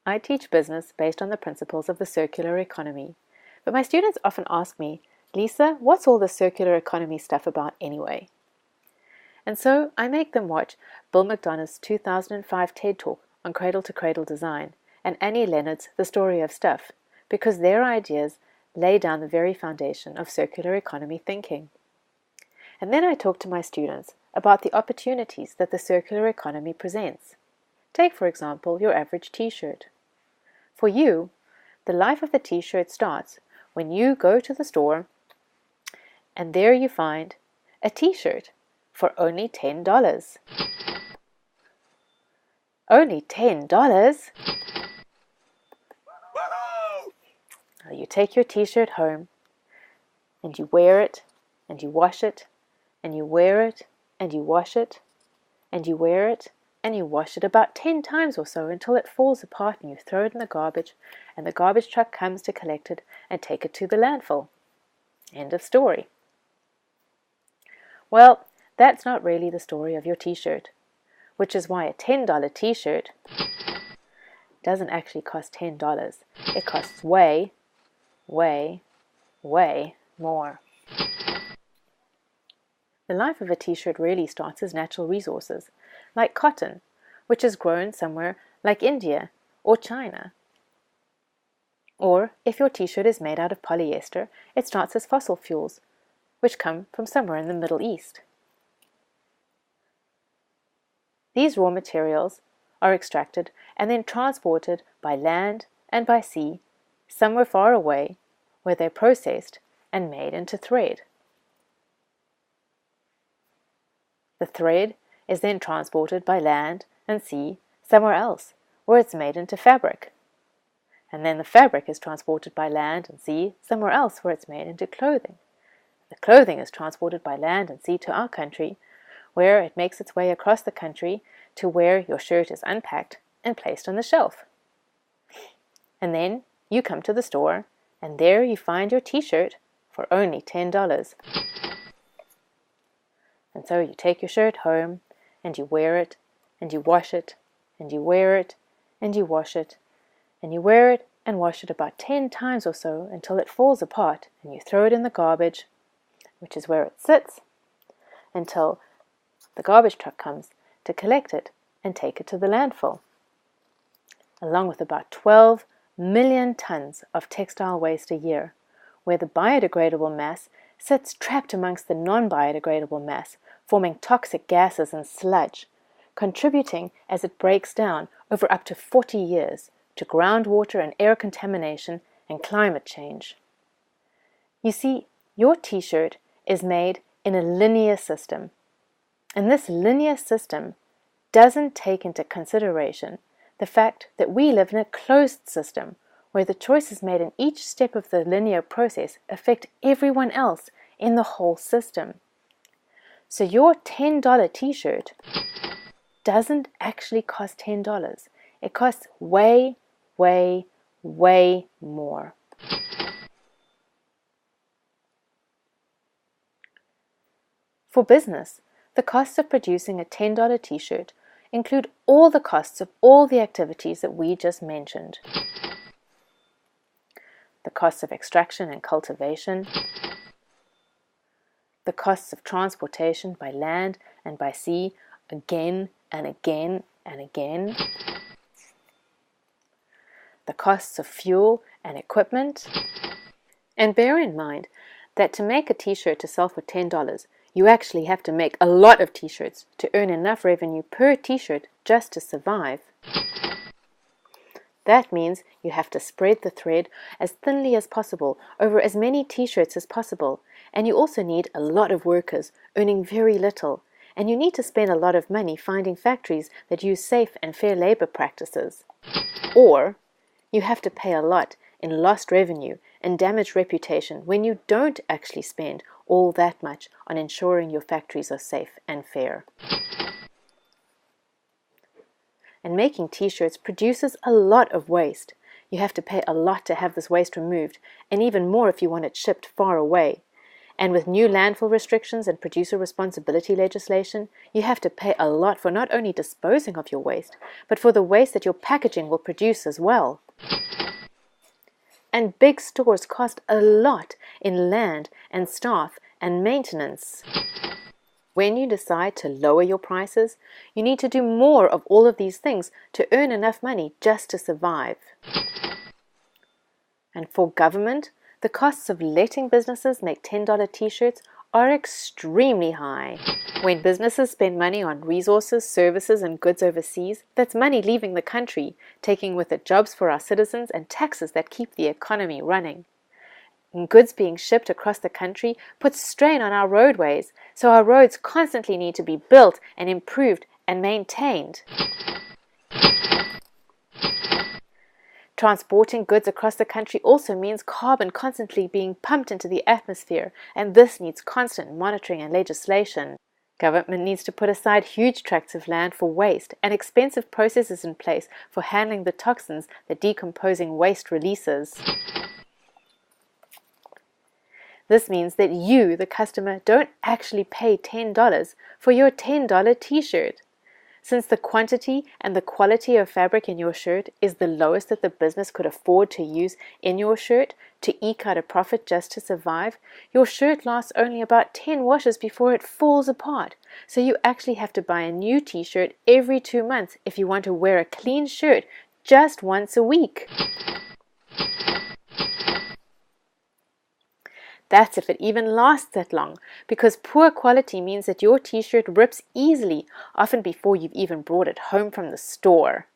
I teach business based on the principles of the circular economy, but my students often ask me, Lisa, what's all the circular economy stuff about anyway? And so I make them watch Bill McDonough's 2005 TED Talk on cradle-to-cradle design and Annie Leonard's The Story of Stuff, because their ideas lay down the very foundation of circular economy thinking. And then I talk to my students about the opportunities that the circular economy presents. Take, for example, your average T-shirt. For you, the life of the T-shirt starts when you go to the store and there you find a T-shirt for only $10. Only $10? You take your T-shirt home and you wear it and you wash it and you wear it and you wash it and you wear it and you wash it about 10 times or so until it falls apart and you throw it in the garbage and the garbage truck comes to collect it and take it to the landfill. End of story. Well, that's not really the story of your T-shirt, which is why a $10 T-shirt doesn't actually cost $10. It costs way, way, way more. The life of a T-shirt really starts as natural resources, like cotton, which is grown somewhere like India or China. Or, if your T-shirt is made out of polyester, it starts as fossil fuels, which come from somewhere in the Middle East. These raw materials are extracted and then transported by land and by sea somewhere far away, where they're processed and made into thread. The thread is then transported by land and sea somewhere else, where it's made into fabric. And then the fabric is transported by land and sea somewhere else, where it's made into clothing. The clothing is transported by land and sea to our country, where it makes its way across the country to where your shirt is unpacked and placed on the shelf. And then you come to the store, and there you find your T-shirt for only $10. And so you take your shirt home, and you wear it, and you wash it, and you wear it, and you wash it, and you wear it and wash it about 10 times or so until it falls apart, and you throw it in the garbage, which is where it sits, until the garbage truck comes to collect it and take it to the landfill, along with about 12 million tons of textile waste a year, where the biodegradable mass sits trapped amongst the non-biodegradable mass, forming toxic gases and sludge, contributing as it breaks down over up to 40 years to groundwater and air contamination and climate change. You see, your T-shirt is made in a linear system, and this linear system doesn't take into consideration the fact that we live in a closed system where the choices made in each step of the linear process affect everyone else in the whole system. So your $10 T-shirt doesn't actually cost $10. It costs way, way, way more. For business, the costs of producing a $10 T-shirt include all the costs of all the activities that we just mentioned. The costs of extraction and cultivation, the costs of transportation by land and by sea again and again and again, the costs of fuel and equipment. And bear in mind that to make a T-shirt to sell for $10, you actually have to make a lot of T-shirts to earn enough revenue per T-shirt just to survive. That means you have to spread the thread as thinly as possible over as many T-shirts as possible, and you also need a lot of workers earning very little, and you need to spend a lot of money finding factories that use safe and fair labor practices. Or you have to pay a lot in lost revenue and damaged reputation when you don't actually spend all that much on ensuring your factories are safe and fair. And making T-shirts produces a lot of waste. You have to pay a lot to have this waste removed, and even more if you want it shipped far away. And with new landfill restrictions and producer responsibility legislation, you have to pay a lot for not only disposing of your waste, but for the waste that your packaging will produce as well. And big stores cost a lot in land and staff and maintenance. When you decide to lower your prices, you need to do more of all of these things to earn enough money just to survive. And for government, the costs of letting businesses make $10 T-shirts are extremely high. When businesses spend money on resources, services, and goods overseas, that's money leaving the country, taking with it jobs for our citizens and taxes that keep the economy running. And goods being shipped across the country puts strain on our roadways, so our roads constantly need to be built and improved and maintained. Transporting goods across the country also means carbon constantly being pumped into the atmosphere, and this needs constant monitoring and legislation. Government needs to put aside huge tracts of land for waste and expensive processes in place for handling the toxins that decomposing waste releases. This means that you, the customer, don't actually pay $10 for your $10 T-shirt. Since the quantity and the quality of fabric in your shirt is the lowest that the business could afford to use in your shirt to eke out a profit just to survive, your shirt lasts only about 10 washes before it falls apart. So you actually have to buy a new T-shirt every 2 months if you want to wear a clean shirt just once a week. That's if it even lasts that long, because poor quality means that your T-shirt rips easily, often before you've even brought it home from the store.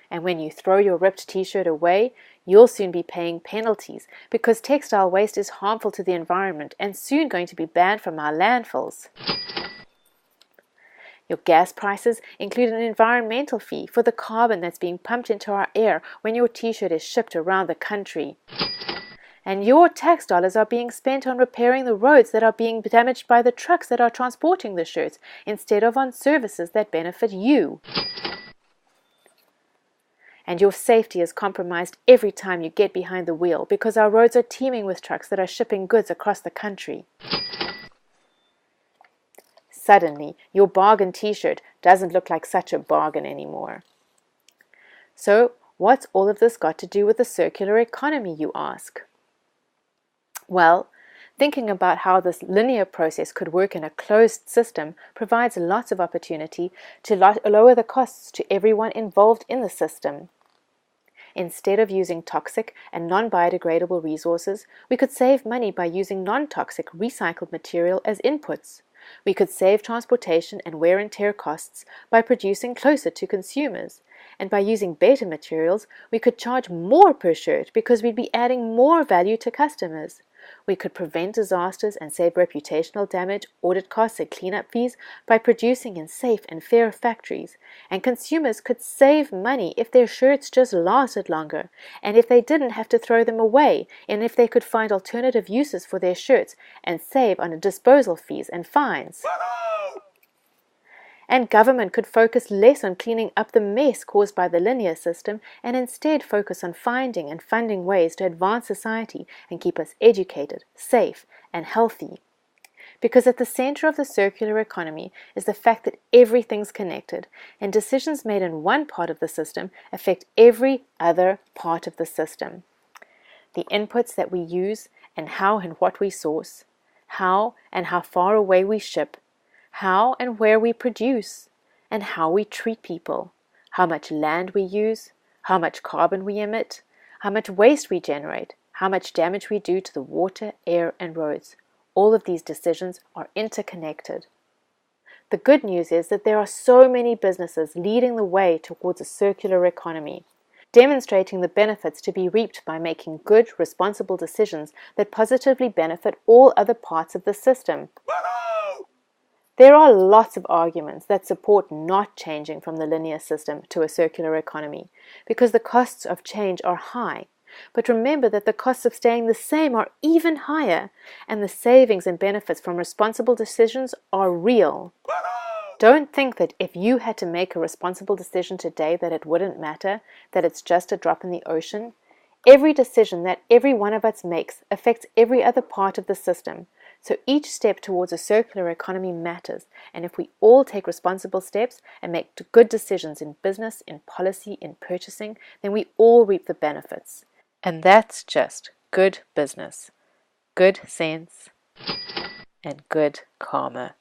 And when you throw your ripped T-shirt away, you'll soon be paying penalties, because textile waste is harmful to the environment and soon going to be banned from our landfills. Your gas prices include an environmental fee for the carbon that's being pumped into our air when your T-shirt is shipped around the country. And your tax dollars are being spent on repairing the roads that are being damaged by the trucks that are transporting the shirts, instead of on services that benefit you. And your safety is compromised every time you get behind the wheel, because our roads are teeming with trucks that are shipping goods across the country. Suddenly, your bargain T-shirt doesn't look like such a bargain anymore. So, what's all of this got to do with the circular economy, you ask? Well, thinking about how this linear process could work in a closed system provides lots of opportunity to lower the costs to everyone involved in the system. Instead of using toxic and non-biodegradable resources, we could save money by using non-toxic recycled material as inputs. We could save transportation and wear and tear costs by producing closer to consumers. And by using better materials, we could charge more per shirt because we'd be adding more value to customers. We could prevent disasters and save reputational damage, audit costs, and cleanup fees by producing in safe and fair factories. And consumers could save money if their shirts just lasted longer, and if they didn't have to throw them away, and if they could find alternative uses for their shirts and save on disposal fees and fines. And government could focus less on cleaning up the mess caused by the linear system and instead focus on finding and funding ways to advance society and keep us educated, safe, and healthy. Because at the center of the circular economy is the fact that everything's connected, and decisions made in one part of the system affect every other part of the system. The inputs that we use and how and what we source, how and how far away we ship, how and where we produce, and how we treat people, how much land we use, how much carbon we emit, how much waste we generate, how much damage we do to the water, air, and roads. All of these decisions are interconnected. The good news is that there are so many businesses leading the way towards a circular economy, demonstrating the benefits to be reaped by making good, responsible decisions that positively benefit all other parts of the system. There are lots of arguments that support not changing from the linear system to a circular economy, because the costs of change are high. But remember that the costs of staying the same are even higher, and the savings and benefits from responsible decisions are real. Don't think that if you had to make a responsible decision today that it wouldn't matter, that it's just a drop in the ocean. Every decision that every one of us makes affects every other part of the system. So each step towards a circular economy matters, and if we all take responsible steps and make good decisions in business, in policy, in purchasing, then we all reap the benefits. And that's just good business, good sense, and good karma.